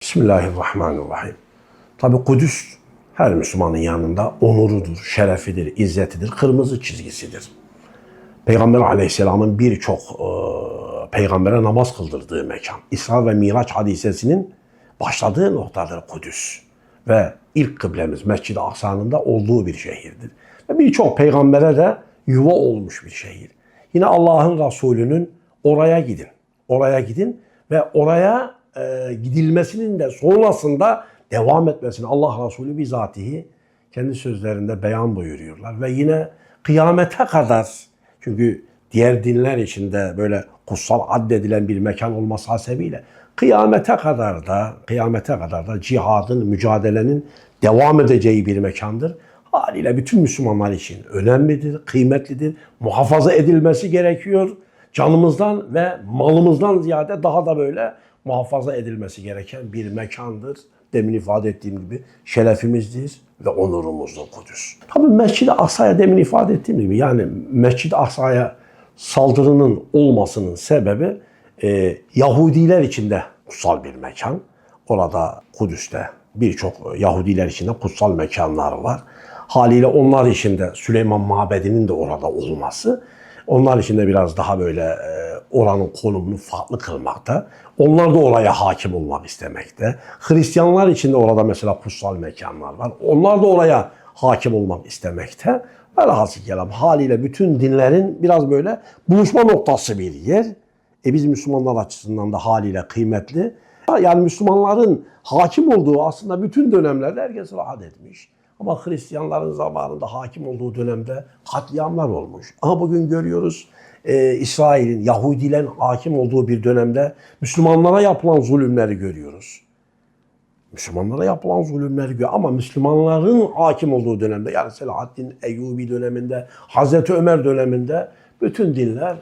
Bismillahirrahmanirrahim. Tabi Kudüs her Müslümanın yanında onurudur, şerefidir, izzetidir, kırmızı çizgisidir. Peygamber Aleyhisselam'ın birçok peygambere namaz kıldırdığı mekan. İsra ve Miraç hadisesinin başladığı noktadır Kudüs. Ve ilk kıblemiz Mescid-i Aksa'nın da olduğu bir şehirdir. Ve birçok peygambere de yuva olmuş bir şehir. Yine Allah'ın Resulü'nün oraya gidin. Oraya gidin ve oraya gidilmesinin de sonrasında devam etmesini Allah Resulü bizatihi kendi sözlerinde beyan buyuruyorlar. Ve yine kıyamete kadar, çünkü diğer dinler içinde böyle kutsal addedilen bir mekan olması hasebiyle kıyamete kadar da cihadın, mücadelenin devam edeceği bir mekandır. Haliyle bütün Müslümanlar için önemlidir, kıymetlidir, muhafaza edilmesi gerekiyor. Canımızdan ve malımızdan ziyade daha da böyle muhafaza edilmesi gereken bir mekandır. Demin ifade ettiğim gibi şerefimizdir ve onurumuzdur Kudüs. Tabii Mescid-i Aksa'ya demin ifade ettiğim gibi, yani Mescid-i Aksa'ya saldırının olmasının sebebi Yahudiler için de kutsal bir mekan. Orada Kudüs'te birçok Yahudiler için de kutsal mekanlar var. Haliyle onlar için de Süleyman Mabedi'nin de orada olması, onlar için de biraz daha böyle oranın konumunu farklı kılmakta. Onlar da oraya hakim olmak istemekte. Hristiyanlar için de orada mesela kutsal mekanlar var. Onlar da oraya hakim olmak istemekte. Velhasıl kelam haliyle bütün dinlerin biraz böyle buluşma noktası bir yer. Biz Müslümanlar açısından da haliyle kıymetli. Yani Müslümanların hakim olduğu aslında bütün dönemlerde herkes rahat etmiş. Ama Hristiyanların zamanında hakim olduğu dönemde katliamlar olmuş. Ama bugün görüyoruz İsrail'in, Yahudilerin hakim olduğu bir dönemde Müslümanlara yapılan zulümleri görüyoruz. Müslümanlara yapılan zulümleri görüyoruz. Ama Müslümanların hakim olduğu dönemde, yani Selahaddin Eyyubi döneminde, Hazreti Ömer döneminde bütün dinler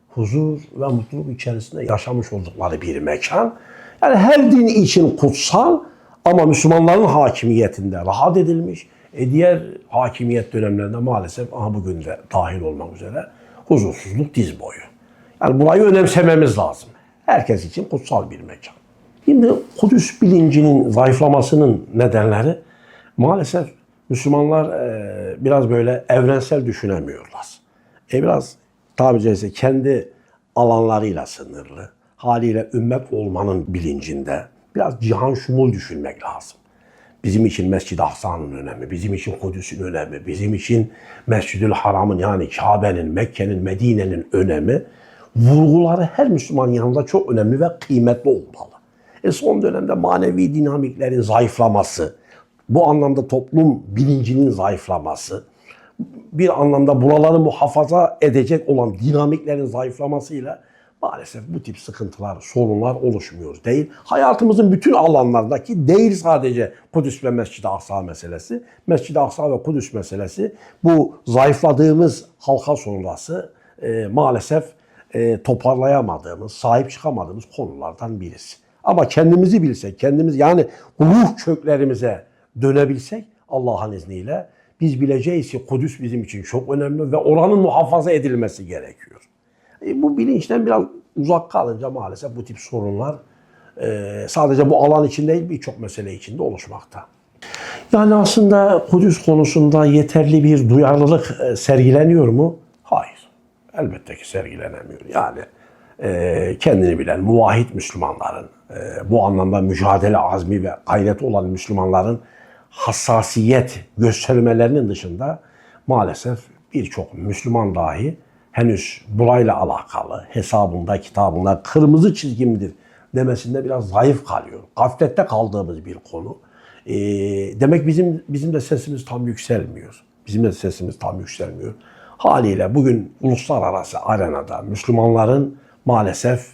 huzur ve mutluluk içerisinde yaşamış oldukları bir mekan. Yani her din için kutsal ama Müslümanların hakimiyetinde rahat edilmiş. Diğer hakimiyet dönemlerinde maalesef bugün de dahil olmak üzere huzursuzluk diz boyu. Yani burayı önemsememiz lazım. Herkes için kutsal bir mekan. Şimdi Kudüs bilincinin zayıflamasının nedenleri, maalesef Müslümanlar biraz böyle evrensel düşünemiyorlar. Biraz tabiri caizse kendi alanlarıyla sınırlı. Haliyle ümmet olmanın bilincinde biraz cihan şumul düşünmek lazım. Bizim için Mescid-i Aksa'nın önemi, bizim için Kudüs'ün önemi, bizim için Mescid-ül Haram'ın, yani Kabe'nin, Mekke'nin, Medine'nin önemi, vurguları her Müslümanın yanında çok önemli ve kıymetli olmalı. Son dönemde manevi dinamiklerin zayıflaması, bu anlamda toplum bilincinin zayıflaması, bir anlamda buraları muhafaza edecek olan dinamiklerin zayıflamasıyla maalesef bu tip sıkıntılar, sorunlar oluşmuyor değil. Hayatımızın bütün alanlarındaki değil sadece Kudüs ve Mescid-i Aksa meselesi. Mescid-i Aksa ve Kudüs meselesi bu zayıfladığımız halka sonrası maalesef toparlayamadığımız, sahip çıkamadığımız konulardan birisi. Ama kendimizi bilsek, kendimiz yani ruh köklerimize dönebilsek Allah'ın izniyle biz bileceğiz ki Kudüs bizim için çok önemli ve oranın muhafaza edilmesi gerekiyor. Bu bilinçten biraz uzak kalınca maalesef bu tip sorunlar sadece bu alan için değil birçok mesele içinde oluşmakta. Yani aslında Kudüs konusunda yeterli bir duyarlılık sergileniyor mu? Hayır. Elbette ki sergilenemiyor. Yani kendini bilen muvahhid Müslümanların, bu anlamda mücadele azmi ve gayreti olan Müslümanların hassasiyet göstermelerinin dışında maalesef birçok Müslüman dahi henüz burayla alakalı hesabında, kitabında kırmızı çizgimdir demesinde biraz zayıf kalıyor. Gaflette kaldığımız bir konu. Demek bizim de sesimiz tam yükselmiyor. Bizim de sesimiz tam yükselmiyor. Haliyle bugün uluslararası arenada Müslümanların maalesef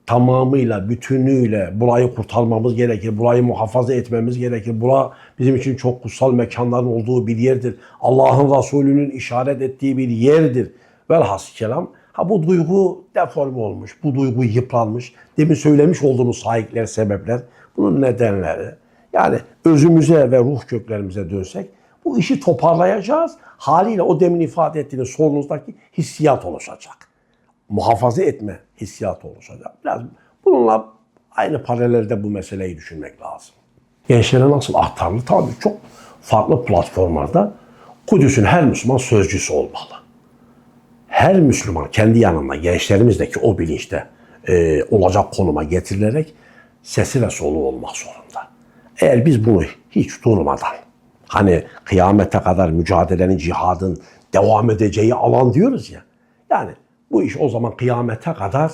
tamamıyla, bütünüyle burayı kurtarmamız gerekir. Burayı muhafaza etmemiz gerekir. Bura bizim için çok kutsal mekanların olduğu bir yerdir. Allah'ın Resulü'nün işaret ettiği bir yerdir. Velhasıl kelam, bu duygu deforme olmuş, bu duygu yıpranmış. Demin söylemiş olduğumuz sahipler, sebepler, bunun nedenleri. Yani özümüze ve ruh köklerimize dönsek bu işi toparlayacağız. Haliyle o demin ifade ettiğiniz sorunuzdaki hissiyat oluşacak. Muhafaza etme hissiyatı oluşacak. Biraz bununla Aynı paralelde bu meseleyi düşünmek lazım. Gençlere nasıl aktarılır? Tabii çok farklı platformlarda Kudüs'ün her Müslüman sözcüsü olmalı. Her Müslüman kendi yanında gençlerimizdeki o bilinçte olacak konuma getirilerek sesi ve soluğu olmak zorunda. Eğer biz bunu hiç durmadan, hani kıyamete kadar mücadelenin, cihadın devam edeceği alan diyoruz ya, yani bu iş o zaman kıyamete kadar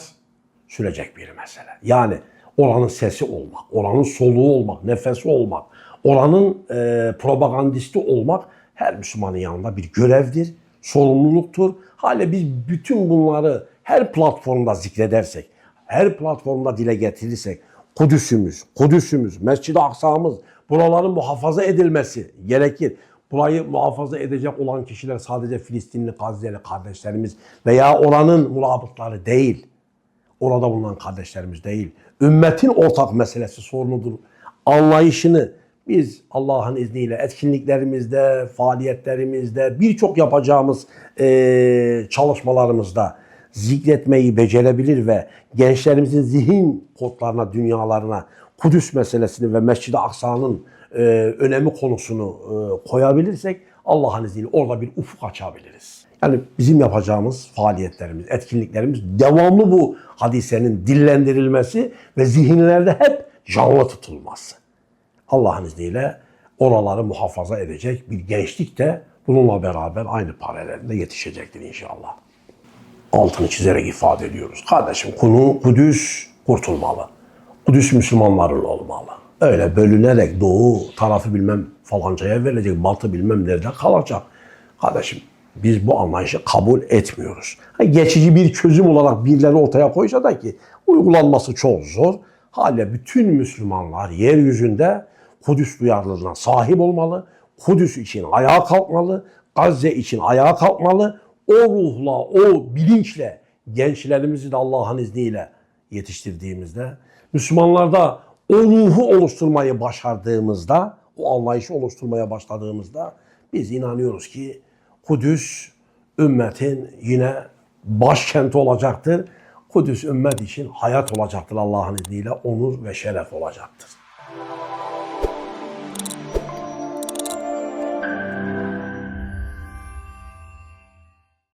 sürecek bir mesele. Yani oranın sesi olmak, oranın soluğu olmak, nefesi olmak, oranın propagandisti olmak her Müslümanın yanında bir görevdir, sorumluluktur. Hale biz bütün bunları her platformda zikredersek, her platformda dile getirirsek, Kudüs'ümüz, Mescid-i Aksa'mız, buraların muhafaza edilmesi gerekir. Burayı muhafaza edecek olan kişiler sadece Filistinli, Gazze'li kardeşlerimiz veya oranın murabıtları değil. Orada bulunan kardeşlerimiz değil. Ümmetin ortak meselesi, sorunudur. Anlayışını biz Allah'ın izniyle etkinliklerimizde, faaliyetlerimizde, birçok yapacağımız çalışmalarımızda zikretmeyi becerebilir ve gençlerimizin zihin kodlarına, dünyalarına Kudüs meselesini ve Mescid-i Aksa'nın önemi konusunu koyabilirsek Allah'ın izniyle orada bir ufuk açabiliriz. Yani bizim yapacağımız faaliyetlerimiz, etkinliklerimiz devamlı bu hadisenin dillendirilmesi ve zihinlerde hep canlı tutulması. Allah'ın izniyle oraları muhafaza edecek bir gençlik de bununla beraber aynı paralelde yetişecektir inşallah. Altını çizerek ifade ediyoruz. Kardeşim Kudüs kurtulmalı. Kudüs Müslümanların olmalı. Öyle bölünerek doğu tarafı bilmem falancaya verilecek, batı bilmem nerede kalacak. Kardeşim biz bu anlayışı kabul etmiyoruz. Geçici bir çözüm olarak birileri ortaya koysa da ki uygulanması çok zor. Hala bütün Müslümanlar yeryüzünde Kudüs duyarlılığına sahip olmalı. Kudüs için ayağa kalkmalı. Gazze için ayağa kalkmalı. O ruhla, o bilinçle gençlerimizi de Allah'ın izniyle yetiştirdiğimizde, Müslümanlarda o ruhu oluşturmayı başardığımızda, o anlayışı oluşturmaya başladığımızda biz inanıyoruz ki Kudüs ümmetin yine başkenti olacaktır. Kudüs ümmet için hayat olacaktır Allah'ın izniyle, onur ve şeref olacaktır.